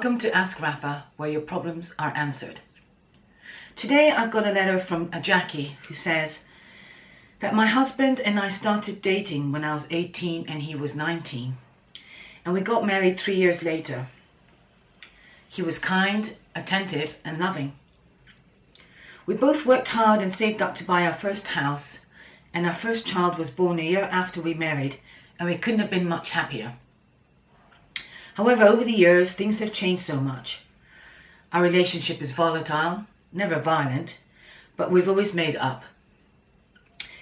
Welcome to Ask Rafah, where your problems are answered. Today I've got a letter from a Jackie who says that my husband and I started dating when I was 18 and he was 19, and we got married 3 years later. He was kind, attentive and loving. We both worked hard and saved up to buy our first house, and our first child was born a year after we married, and we couldn't have been much happier. However, over the years, things have changed so much. Our relationship is volatile, never violent, but we've always made up.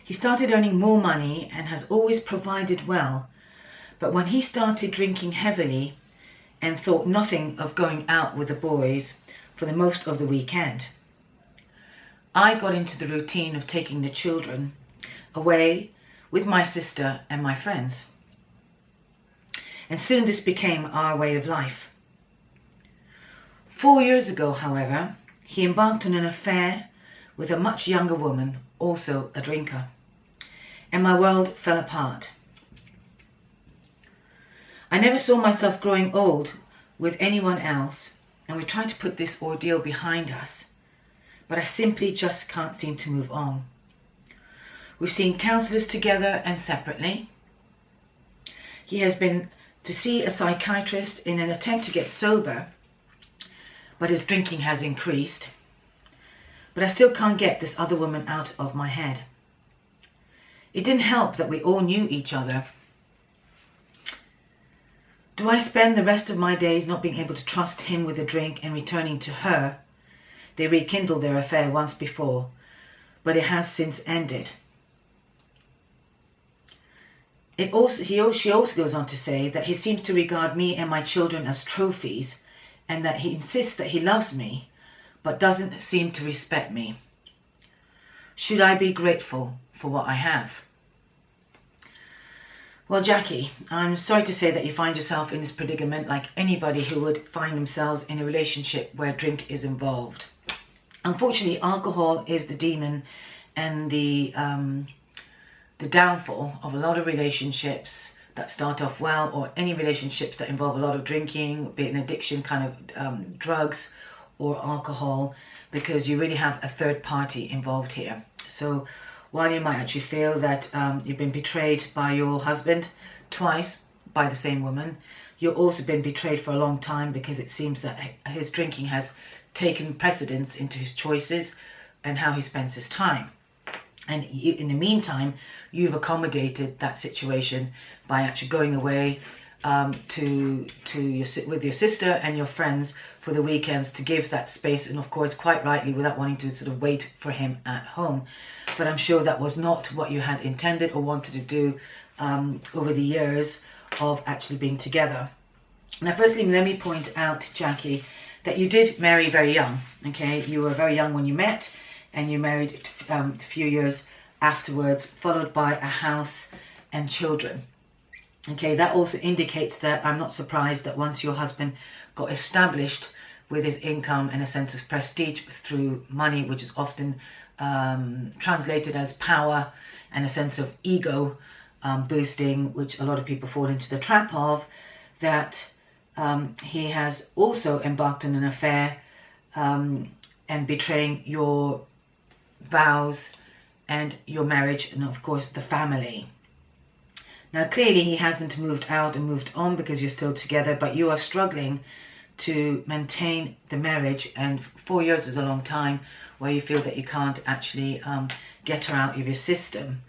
He started earning more money and has always provided well, but when he started drinking heavily and thought nothing of going out with the boys for the most of the weekend, I got into the routine of taking the children away with my sister and my friends. And soon this became our way of life. 4 years ago, however, he embarked on an affair with a much younger woman, also a drinker, and my world fell apart. I never saw myself growing old with anyone else, and we tried to put this ordeal behind us, but I simply just can't seem to move on. We've seen counsellors together and separately. He has been to see a psychiatrist in an attempt to get sober, but his drinking has increased. But I still can't get this other woman out of my head. It didn't help that we all knew each other. Do I spend the rest of my days not being able to trust him with a drink and returning to her? They rekindled their affair once before, but it has since ended. She also goes on to say that he seems to regard me and my children as trophies, and that he insists that he loves me, but doesn't seem to respect me. Should I be grateful for what I have? Well, Jackie, I'm sorry to say that you find yourself in this predicament like anybody who would find themselves in a relationship where drink is involved. Unfortunately, alcohol is the demon and the downfall of a lot of relationships that start off well, or any relationships that involve a lot of drinking, be it an addiction kind of drugs or alcohol, because you really have a third party involved here. So while you might actually feel that you've been betrayed by your husband twice by the same woman, you've also been betrayed for a long time, because it seems that his drinking has taken precedence into his choices and how he spends his time. And in the meantime, you've accommodated that situation by actually going away with your sister and your friends for the weekends to give that space, and of course quite rightly, without wanting to sort of wait for him at home. But I'm sure that was not what you had intended or wanted to do over the years of actually being together. Now, firstly, let me point out, Jackie, that you did marry very young. Okay, you were very young when you met, and you married a few years afterwards, followed by a house and children. Okay, that also indicates that I'm not surprised that once your husband got established with his income and a sense of prestige through money, which is often translated as power, and a sense of ego boosting, which a lot of people fall into the trap of, that he has also embarked on an affair and betraying your vows and your marriage, and of course the family. Now, clearly he hasn't moved out and moved on because you're still together, but you are struggling to maintain the marriage, and 4 years is a long time where you feel that you can't actually get her out of your system.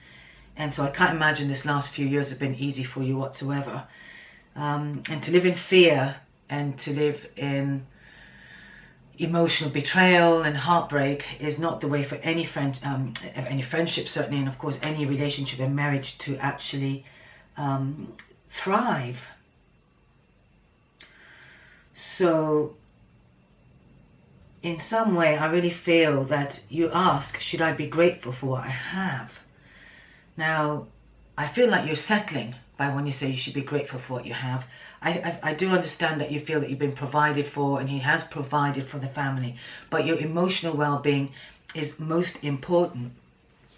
And so I can't imagine this last few years have been easy for you whatsoever. And to live in fear and to live in emotional betrayal and heartbreak is not the way for any friendship certainly, and of course any relationship and marriage to actually thrive. So in some way I really feel that you ask, should I be grateful for what I have? Now, I feel like you're settling by when you say you should be grateful for what you have. I do understand that you feel that you've been provided for, and he has provided for the family, but your emotional well-being is most important.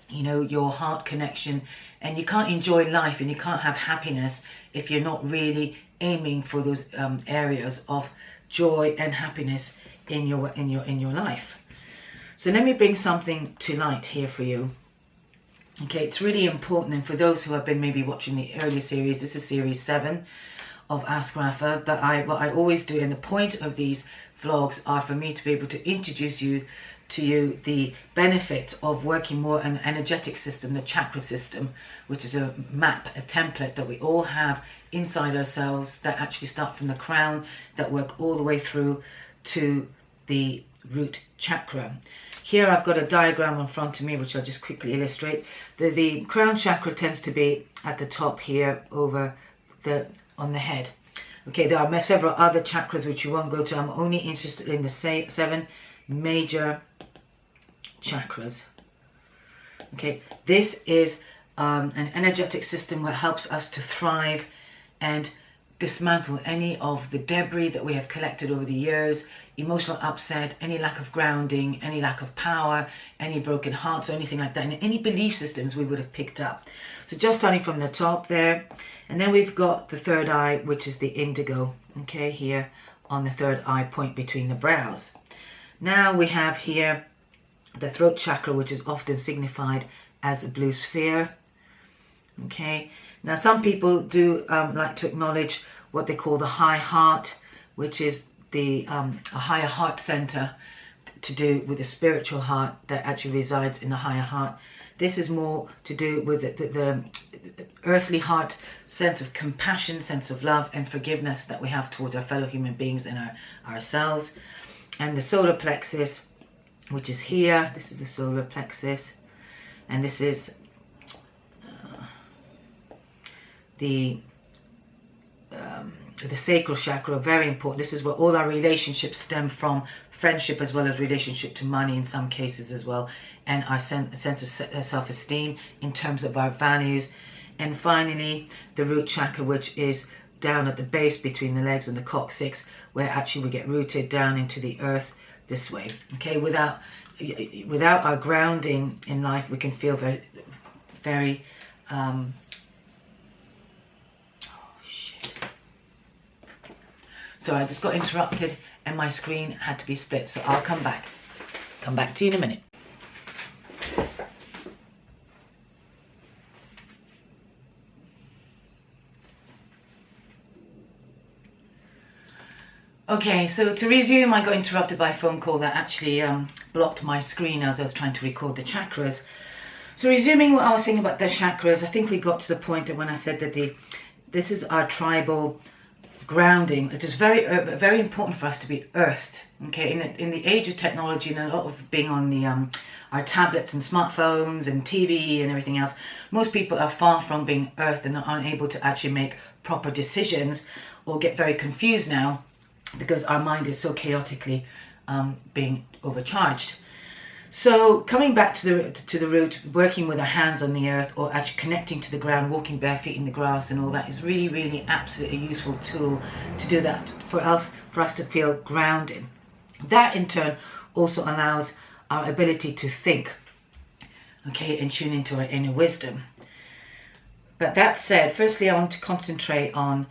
You know, your heart connection, and you can't enjoy life and you can't have happiness if you're not really aiming for those areas of joy and happiness in your life. So let me bring something to light here for you. Okay, it's really important, and for those who have been maybe watching the earlier series, this is series 7 of Ask Rafah. But what I always do, and the point of these vlogs are for me to be able to introduce to you the benefits of working more on an energetic system, the chakra system, which is a map, a template that we all have inside ourselves that actually start from the crown, that work all the way through to the root chakra. Here I've got a diagram in front of me which I'll just quickly illustrate. The crown chakra tends to be at the top here over on the head. Okay, there are several other chakras which you won't go to. I'm only interested in the 7 major chakras. Okay, this is an energetic system that helps us to thrive and dismantle any of the debris that we have collected over the years, emotional upset, any lack of grounding, any lack of power, any broken hearts or anything like that, and any belief systems we would have picked up. So just starting from the top there, and then we've got the third eye, which is the indigo, okay, here on the third eye point between the brows. Now we have here the throat chakra, which is often signified as a blue sphere. Okay, now some people do like to acknowledge what they call the high heart, which is a higher heart center to do with the spiritual heart that actually resides in the higher heart. This is more to do with the earthly heart, sense of compassion, sense of love and forgiveness that we have towards our fellow human beings and ourselves. And the solar plexus, which is here, this is the solar plexus, and this is the sacral chakra, very important. This is where all our relationships stem from, friendship as well as relationship to money in some cases as well, and our sense of self-esteem in terms of our values. And finally, the root chakra, which is down at the base between the legs and the coccyx, where actually we get rooted down into the earth this way. Okay, without our grounding in life, we can feel very So I just got interrupted and my screen had to be split, so I'll come back to you in a minute. Okay, so to resume, I got interrupted by a phone call that actually blocked my screen as I was trying to record the chakras. So resuming what I was saying about the chakras, I think we got to the point that when I said that this is our tribal grounding. It is very important for us to be earthed. Okay, in the age of technology and a lot of being on the our tablets and smartphones and TV and everything else, most people are far from being earthed and are unable to actually make proper decisions, or get very confused now because our mind is so chaotically being overcharged. So coming back to the root, working with our hands on the earth, or actually connecting to the ground, walking bare feet in the grass and all that is really absolutely a useful tool to do that for us to feel grounded. That in turn also allows our ability to think, okay, and tune into our inner wisdom. But that said, firstly I want to concentrate on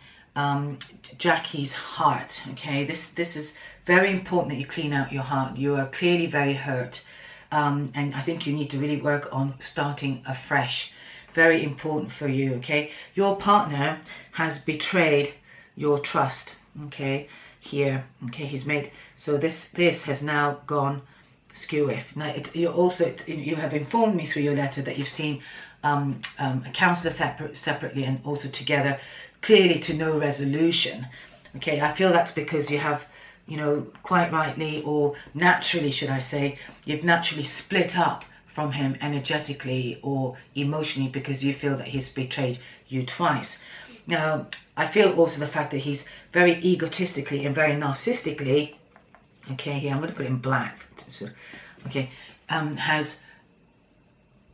Jackie's heart. Okay, this is very important that you clean out your heart. You are clearly very hurt. And I think you need to really work on starting afresh. Very important for you, okay? Your partner has betrayed your trust, okay? Here, okay, he's made, so this has now gone skew-if. Now, you have informed me through your letter that you've seen a counsellor separately and also together, clearly to no resolution, okay? I feel that's because you have, you know, quite rightly, or naturally should I say, you've naturally split up from him energetically or emotionally because you feel that he's betrayed you twice. Now, I feel also the fact that he's very egotistically and very narcissistically, okay, here I'm going to put it in black, so, okay, has,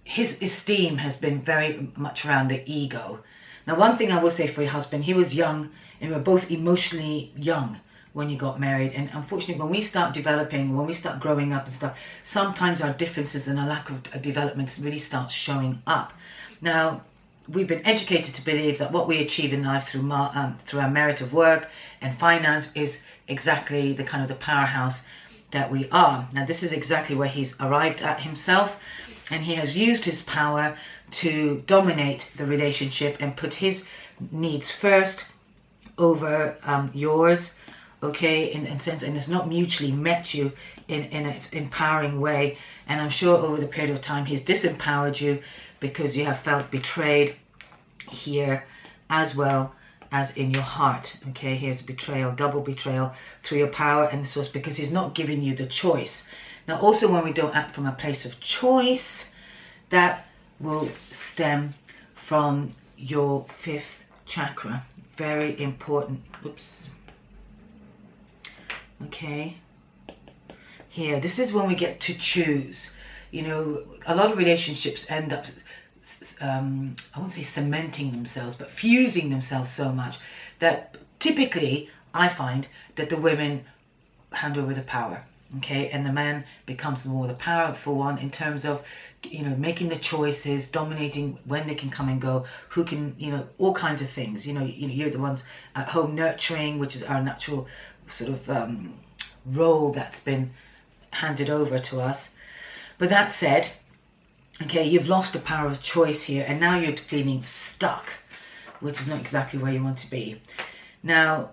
his esteem has been very much around the ego. Now, one thing I will say for your husband, he was young and we were both emotionally young when you got married, and unfortunately when we start developing, when we start growing up and stuff, sometimes our differences and our lack of development really starts showing up. Now, we've been educated to believe that what we achieve in life through our merit of work and finance is exactly the kind of the powerhouse that we are. Now this is exactly where he's arrived at himself, and he has used his power to dominate the relationship and put his needs first over yours, okay, in a sense, and it's not mutually met you in an empowering way. And I'm sure over the period of time he's disempowered you because you have felt betrayed here as well as in your heart. Okay, here's betrayal, double betrayal through your power, and so it's because he's not giving you the choice. Now also, when we don't act from a place of choice, that will stem from your 5th chakra. Very important. Oops. Okay, here, this is when we get to choose. You know, a lot of relationships end up I won't say cementing themselves, but fusing themselves so much that typically I find that the women hand over the power, okay, and the man becomes more the powerful one in terms of, you know, making the choices, dominating when they can come and go, who can, you know, all kinds of things. You know, you're the ones at home nurturing, which is our natural sort of role that's been handed over to us. But that said, okay, you've lost the power of choice here, and now you're feeling stuck, which is not exactly where you want to be. Now,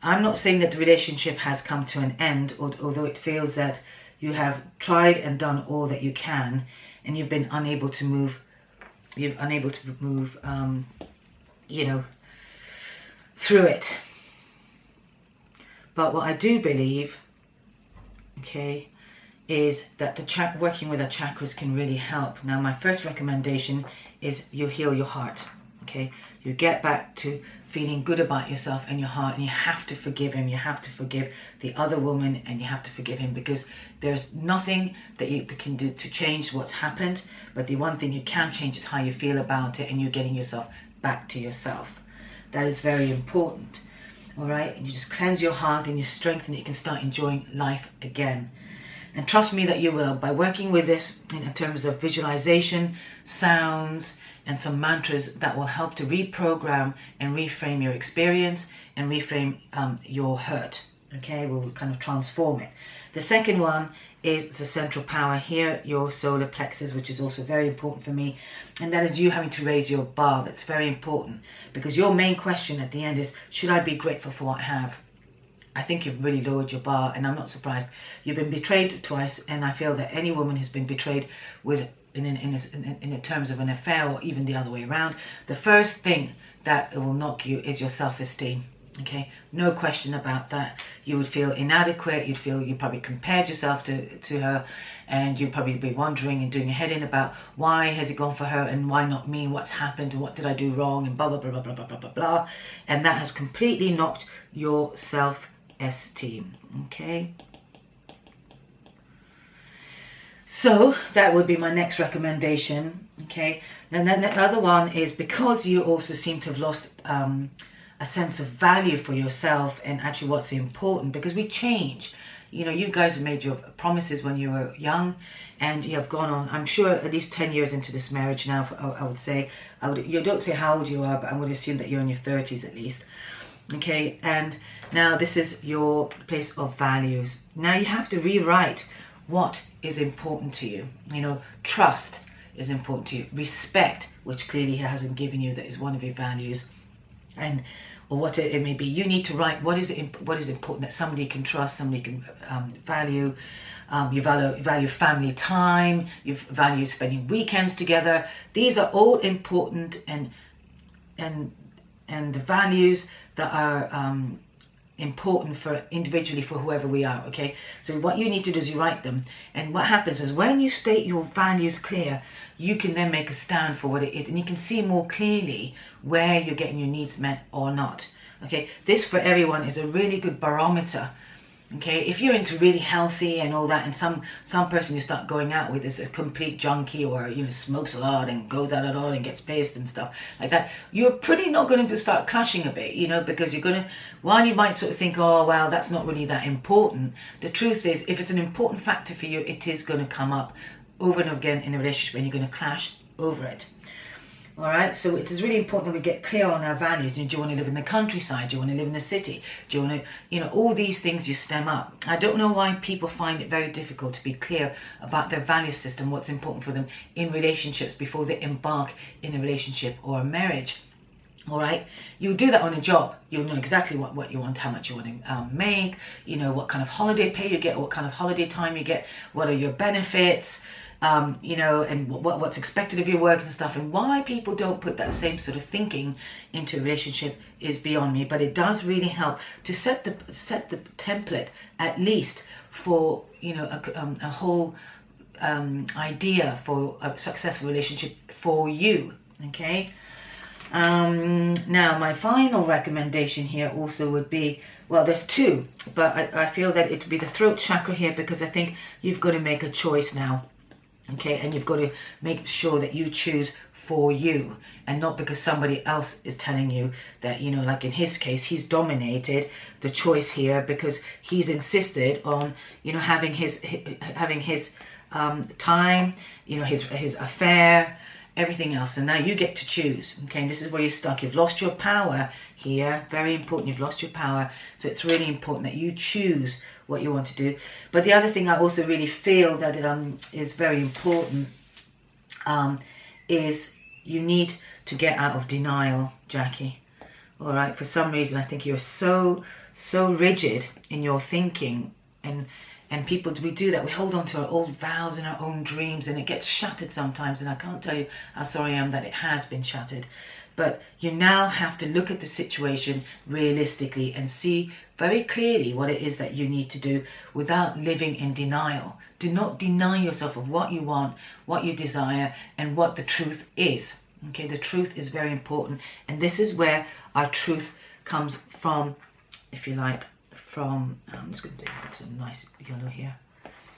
I'm not saying that the relationship has come to an end, although it feels that you have tried and done all that you can, and you've been unable to move. You know, through it. But what I do believe, okay, is that the working with the chakras can really help. Now, my first recommendation is you heal your heart. Okay, you get back to feeling good about yourself and your heart, and you have to forgive him. You have to forgive the other woman, and you have to forgive him, because there's nothing that you can do to change what's happened. But the one thing you can change is how you feel about it, and you're getting yourself back to yourself. That is very important. All right, and you just cleanse your heart and you strengthen it. You can start enjoying life again. And trust me that you will, by working with this in terms of visualization, sounds, and some mantras that will help to reprogram and reframe your experience and reframe your hurt. Okay, we'll kind of transform it. The second one is the central power here, your solar plexus, which is also very important for me. And that is you having to raise your bar. That's very important, because your main question at the end is, should I be grateful for what I have? I think you've really lowered your bar, and I'm not surprised. You've been betrayed twice, and I feel that any woman who's been betrayed with in terms of an affair, or even the other way around, the first thing that will knock you is your self-esteem. Okay, no question about that. You would feel inadequate. You'd feel you probably compared yourself to her, and you'd probably be wondering and doing your head in about why has it gone for her and why not me? What's happened? And what did I do wrong? And blah blah blah blah blah blah blah blah blah. And that has completely knocked your self-esteem. Okay. So that would be my next recommendation. Okay. And then the other one is, because you also seem to have lost a sense of value for yourself and actually what's important, because we change. You know, you guys have made your promises when you were young, and you have gone on, I'm sure, at least 10 years into this marriage now. I would say, you don't say how old you are, but I'm going to assume that you're in your 30s at least. Okay, and now this is your place of values. Now you have to rewrite what is important to you. You know, trust is important to you. Respect, which clearly he hasn't given you, that is one of your values. And or what it may be, you need to write what is important that somebody can trust, somebody can value. You value family time. You value spending weekends together. These are all important, and the values that are important for individually for whoever we are. Okay, so what you need to do is you write them, and what happens is when you state your values clear, you can then make a stand for what it is, and you can see more clearly where you're getting your needs met or not. Okay, this for everyone is a really good barometer. Okay, if you're into really healthy and all that, and some person you start going out with is a complete junkie, or you know, smokes a lot and goes out a lot and gets pissed and stuff like that, you're pretty not going to start clashing a bit, you know, because you're going to, while you might sort of think, oh well, that's not really that important, the truth is, if it's an important factor for you, it is going to come up over and over again in a relationship, and you're going to clash over it. All right, so it is really important that we get clear on our values. Do you want to live in the countryside? Do you want to live in the city? Do you want to, all these things you stem up. I don't know why people find it very difficult to be clear about their value system, what's important for them in relationships before they embark in a relationship or a marriage. All right, you'll do that on a job. You'll know exactly what you want, how much you want to make, what kind of holiday pay you get, what kind of holiday time you get, what are your benefits, and what's expected of your work and stuff. And why people don't put that same sort of thinking into a relationship is beyond me. But it does really help to set the template, at least for a whole idea for a successful relationship for you. Okay. Now my final recommendation here also would be, well, there's two, but I feel that it would be the throat chakra here, because I think you've got to make a choice now. Okay, and you've got to make sure that you choose for you, and not because somebody else is telling you that, like in his case, he's dominated the choice here because he's insisted on, having his time, his affair, everything else, and now you get to choose. Okay, and this is where you're stuck. You've lost your power here. Very important. You've lost your power, so it's really important that you choose what you want to do. But the other thing I also really feel that is very important is you need to get out of denial, Jackie. All right, for some reason I think you're so rigid in your thinking, and people, we do that. We hold on to our old vows and our own dreams, and it gets shattered sometimes, and I can't tell you how sorry I am that it has been shattered. But you now have to look at the situation realistically and see very clearly what it is that you need to do without living in denial. Do not deny yourself of what you want, what you desire, and what the truth is. Okay, the truth is very important, and this is where our truth comes from, if you like, from, I'm just going to do some nice yellow here,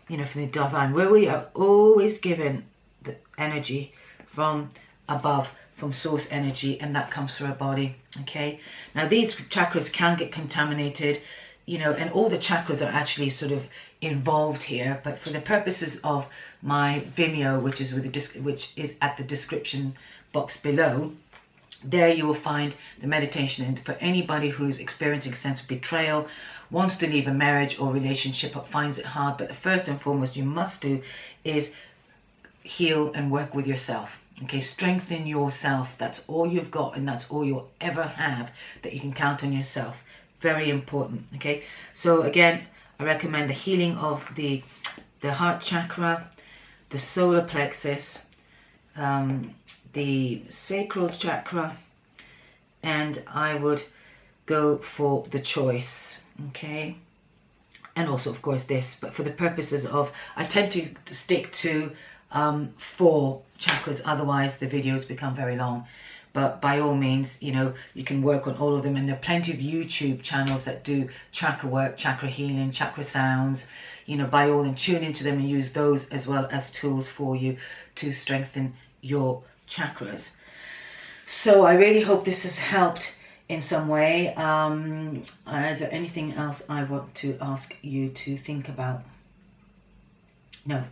from the divine, where we are always given the energy from above, from source energy, and that comes through our body. Okay, now these chakras can get contaminated, and all the chakras are actually sort of involved here, but for the purposes of my Vimeo, which is at the description box below, there you will find the meditation. And for anybody who's experiencing a sense of betrayal, wants to leave a marriage or relationship but finds it hard, but the first and foremost you must do is heal and work with yourself. Okay, strengthen yourself. That's all you've got, and that's all you'll ever have, that you can count on yourself. Very important. Okay, so again, I recommend the healing of the heart chakra, the solar plexus, the sacral chakra, and I would go for the choice. Okay, and also of course this, but for the purposes of, I tend to stick to 4 chakras, otherwise the videos become very long. But by all means, you can work on all of them, and there are plenty of YouTube channels that do chakra work, chakra healing, chakra sounds. By all means, tune into them and use those as well as tools for you to strengthen your chakras. So I really hope this has helped in some way. Is there anything else I want to ask you to think about? No.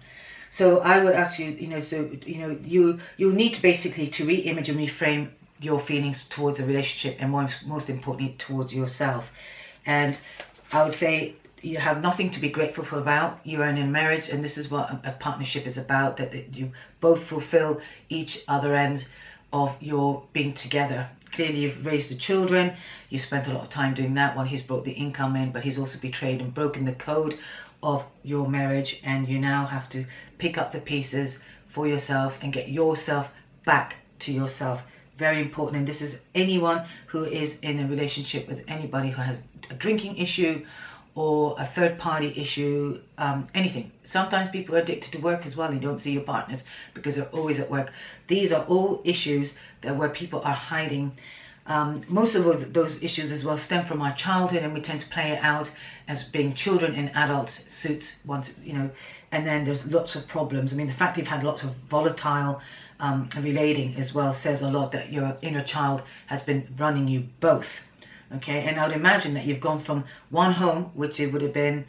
So I would ask you, you'll need to basically to re-image and reframe your feelings towards a relationship, and most importantly towards yourself. And I would say you have nothing to be grateful for about. You are in a marriage, and this is what a partnership is about, that you both fulfill each other end of your being together. Clearly you've raised the children, you spent a lot of time doing that while he's brought the income in, but he's also betrayed and broken the code of your marriage, and you now have to pick up the pieces for yourself and get yourself back to yourself. Very important. And this is anyone who is in a relationship with anybody who has a drinking issue or a third party issue, anything. Sometimes people are addicted to work as well, and you don't see your partners because they're always at work. These are all issues that where people are hiding. Most of those issues as well stem from our childhood, and we tend to play it out as being children in adults' suits, and then there's lots of problems. I mean, the fact you've had lots of volatile relating as well says a lot, that your inner child has been running you both. Okay, and I would imagine that you've gone from one home, which it would have been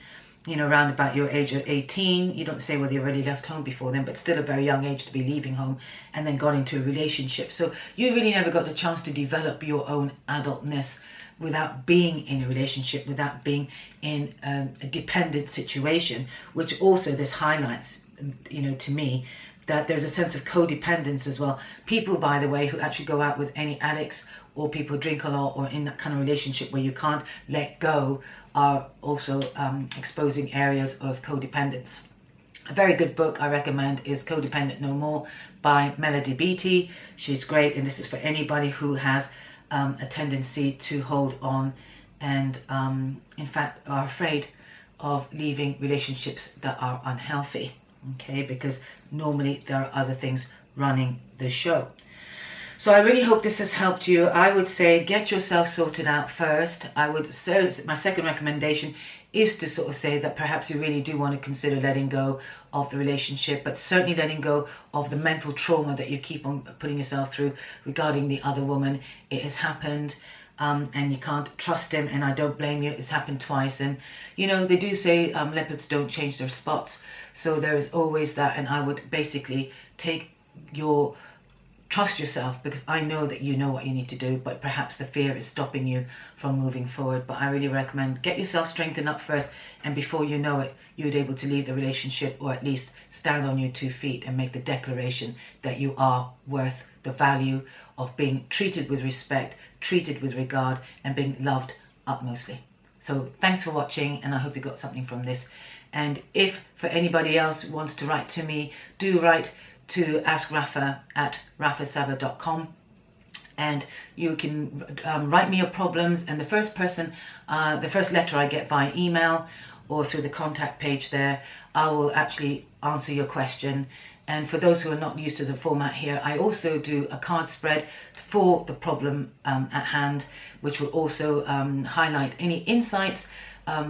you know, around about your age of 18. You don't say whether you already left home before then, but still a very young age to be leaving home, and then got into a relationship. So you really never got the chance to develop your own adultness without being in a relationship, without being in a dependent situation, which also this highlights, you know, to me, that there's a sense of codependence as well. People, by the way, who actually go out with any addicts or people who drink a lot or in that kind of relationship where you can't let go are also exposing areas of codependence. A very good book I recommend is Codependent No More by Melody Beattie. She's great, and this is for anybody who has a tendency to hold on and in fact are afraid of leaving relationships that are unhealthy, okay, because normally there are other things running the show. So I really hope this has helped you. I would say get yourself sorted out first. I would say my second recommendation is to sort of say that perhaps you really do want to consider letting go of the relationship, but certainly letting go of the mental trauma that you keep on putting yourself through regarding the other woman. It has happened, and you can't trust him, and I don't blame you. It's happened twice, and you know, they do say leopards don't change their spots, so there's always that. And I would basically trust yourself, because I know that you know what you need to do, but perhaps the fear is stopping you from moving forward. But I really recommend get yourself strengthened up first, and before you know it, you'd able to leave the relationship, or at least stand on your 2 feet and make the declaration that you are worth the value of being treated with respect, treated with regard, and being loved utmostly. So thanks for watching, and I hope you got something from this. And if for anybody else who wants to write to me, do write to Ask Rafah at rafahsaba.com, and you can write me your problems, and the first letter I get via email or through the contact page there, I will actually answer your question. And for those who are not used to the format here, I also do a card spread for the problem at hand, which will also highlight any insights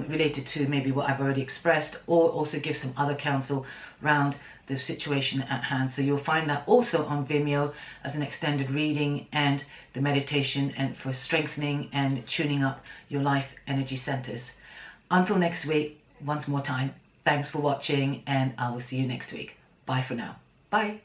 related to maybe what I've already expressed, or also give some other counsel around the situation at hand. So you'll find that also on Vimeo as an extended reading, and the meditation and for strengthening and tuning up your life energy centers. Until next week, once more time, thanks for watching, and I will see you next week. Bye for now. Bye.